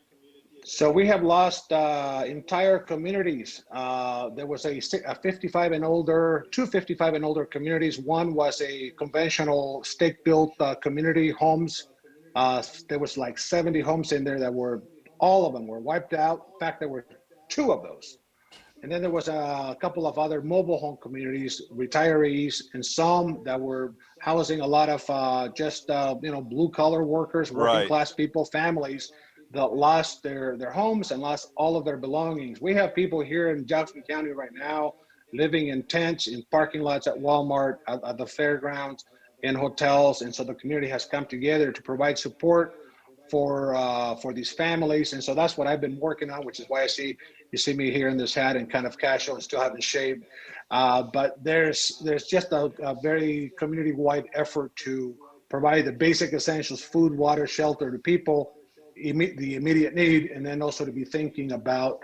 So we have lost entire communities. There was a 55 and older, two 55 and older communities. One was a conventional stake-built community homes. There was like 70 homes in there that all of them were wiped out. In fact, there were 2 of those. And then there was a couple of other mobile home communities, retirees, and some that were housing a lot of blue-collar workers, working-class people, families that lost their homes and lost all of their belongings. We have people here in Jackson County right now living in tents, in parking lots at Walmart, at the fairgrounds, in hotels. And so the community has come together to provide support for these families. And so that's what I've been working on, which is why you see me here in this hat and kind of casual and still haven't shaved. But there's just a very community-wide effort to provide the basic essentials, food, water, shelter to people, the immediate need, and then also to be thinking about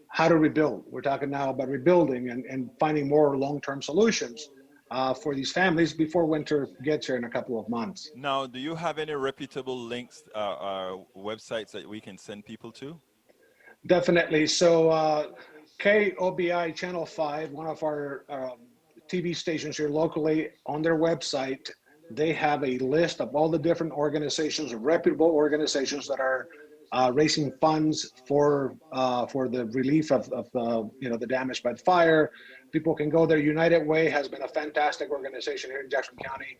how to rebuild. We're talking now about rebuilding and finding more long-term solutions for these families before winter gets here in a couple of months. Now, do you have any reputable links, websites that we can send people to? Definitely. So KOBI Channel 5, one of our TV stations here locally, on their website, they have a list of all the different organizations, reputable organizations that are raising funds for the relief of the damage by fire. People can go there. United Way has been a fantastic organization here in Jackson County,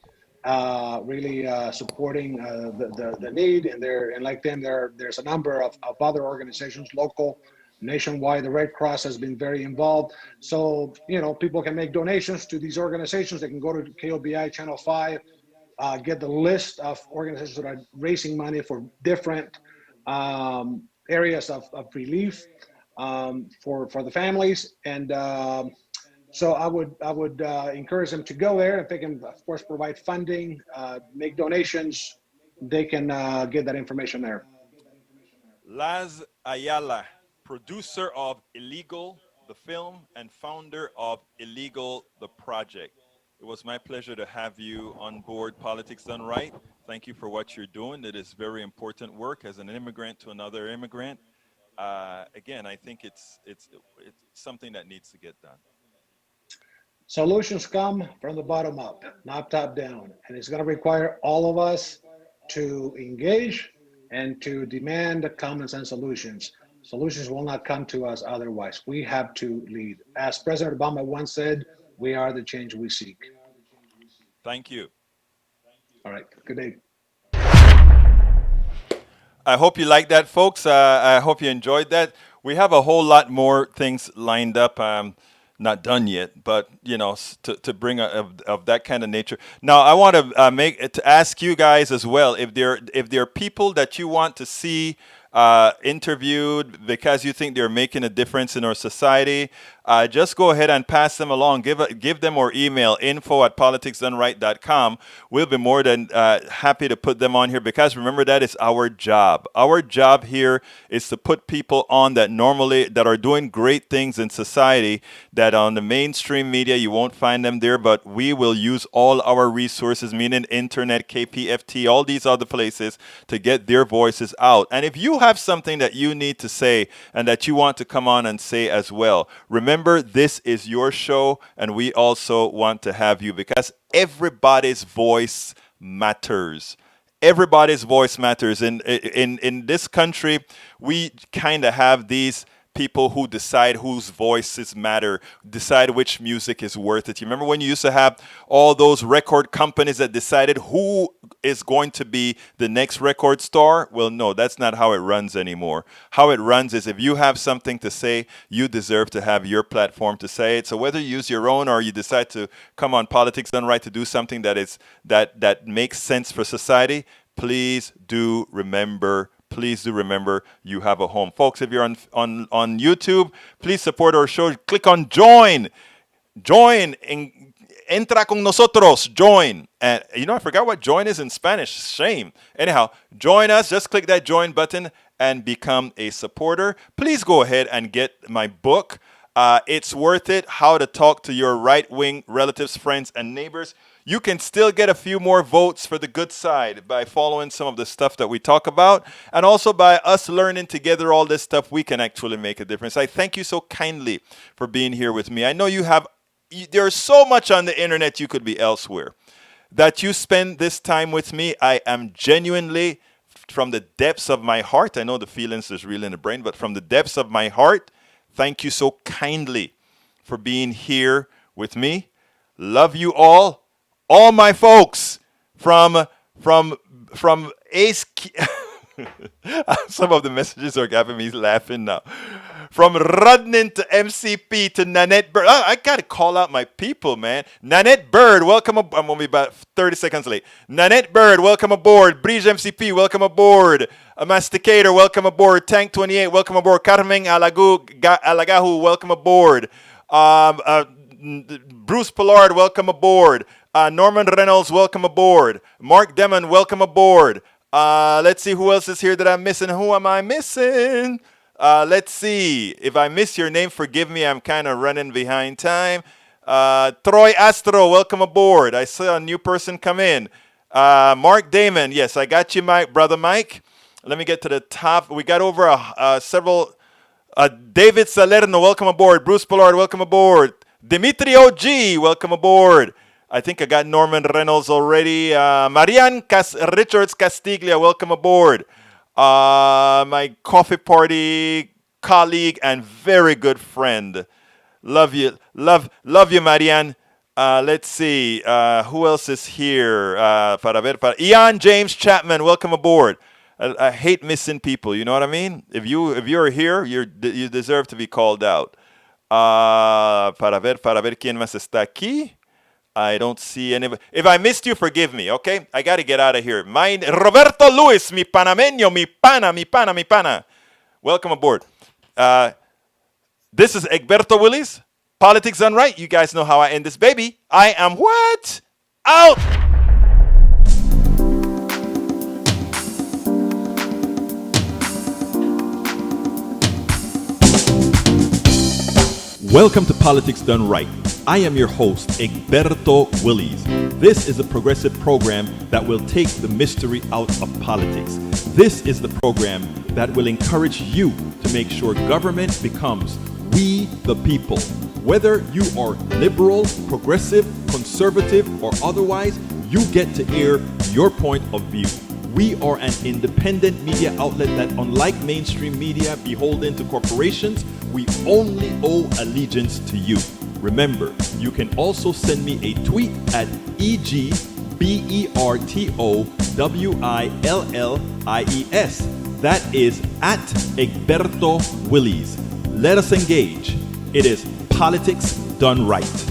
really supporting the need. And like them, there's a number of other organizations, local, nationwide. The Red Cross has been very involved. So people can make donations to these organizations. They can go to KOBI Channel 5. Get the list of organizations that are raising money for different areas of relief for the families. And so I would encourage them to go there. If they can, of course, provide funding, make donations, they can get that information there. Laz Ayala, producer of Illegal, the film, and founder of Illegal, the project. It was my pleasure to have you on board Politics Done Right. Thank you for what you're doing. It is very important work as an immigrant to another immigrant. Again, I think it's something that needs to get done. Solutions come from the bottom up, not top down. And it's going to require all of us to engage and to demand common sense solutions. Solutions will not come to us otherwise. We have to lead. As President Obama once said, we are the change we seek. Thank you. All right. Good day. I hope you like that, folks. I hope you enjoyed that. We have a whole lot more things lined up. Not done yet, but to bring of that kind of nature. Now, I want to ask you guys as well if there are people that you want to see interviewed because you think they're making a difference in our society. Just go ahead and pass them along. Give them our email, info@politicsdoneright.com. We'll be more than happy to put them on here because remember that is our job. Our job here is to put people on that are doing great things in society that on the mainstream media you won't find them there, but we will use all our resources, meaning internet, KPFT, all these other places to get their voices out. And if you have something that you need to say and that you want to come on and say as well, remember this is your show and we also want to have you because everybody's voice matters. Everybody's voice matters. In this country, we kind of have these people who decide whose voices matter, decide which music is worth it. You remember when you used to have all those record companies that decided who is going to be the next record star? Well, no, that's not how it runs anymore. How it runs is if you have something to say, you deserve to have your platform to say it. So whether you use your own or you decide to come on Politics Done Right to do something that makes sense for society, please do remember you have a home. Folks, if you're on YouTube, please support our show. Click on join. Entra con nosotros. Join. And I forgot what join is in Spanish. Shame. Anyhow, join us. Just click that join button and become a supporter. Please go ahead and get my book. It's worth it. How to talk to your right-wing relatives, friends, and neighbors. You can still get a few more votes for the good side by following some of the stuff that we talk about. And also by us learning together all this stuff, we can actually make a difference. I thank you so kindly for being here with me. I know there's so much on the internet you could be elsewhere. That you spend this time with me, I am genuinely, from the depths of my heart, I know the feelings is real in the brain, but from the depths of my heart, thank you so kindly for being here with me. Love you all my folks from Ace. Some of the messages are having me laughing now. From Rudnin to MCP to Nanette Bird. Oh, I got to call out my people, man. Nanette Bird, welcome aboard. I'm only about 30 seconds late. Nanette Bird, welcome aboard. Brige MCP, welcome aboard. A Masticator, welcome aboard. Tank 28, welcome aboard. Carmen Alagahu, welcome aboard. Bruce Pollard, welcome aboard. Norman Reynolds, welcome aboard. Mark Demon, welcome aboard. Let's see who else is here that I'm missing. Who am I missing? Let's see. If I miss your name, forgive me. I'm kind of running behind time. Troy Astro, welcome aboard. I saw a new person come in. Mark Damon, yes, I got you, Mike, brother Mike. Let me get to the top. We got over several. David Salerno, welcome aboard. Bruce Pollard, welcome aboard. Dimitri OG, welcome aboard. I think I got Norman Reynolds already. Marianne Richards Castiglia, welcome aboard. My coffee party colleague and very good friend. Love you, Marianne. Let's see. Who else is here? Ian James Chapman, welcome aboard. I hate missing people. You know what I mean? If you're here, you deserve to be called out. Para ver quién más está aquí. I don't see anybody. If I missed you, forgive me, okay? I got to get out of here. Roberto Luis, mi panameño, mi pana. Welcome aboard. This is Egberto Willis. Politics Done Right. You guys know how I end this baby. I am what? Out! Welcome to Politics Done Right. I am your host, Egberto Willis. This is a progressive program that will take the mystery out of politics. This is the program that will encourage you to make sure government becomes we the people. Whether you are liberal, progressive, conservative, or otherwise, you get to air your point of view. We are an independent media outlet that, unlike mainstream media beholden to corporations, we only owe allegiance to you. Remember, you can also send me a tweet at EGBERTOWILLIES. That is at Egberto Willis. Let us engage. It is Politics Done Right.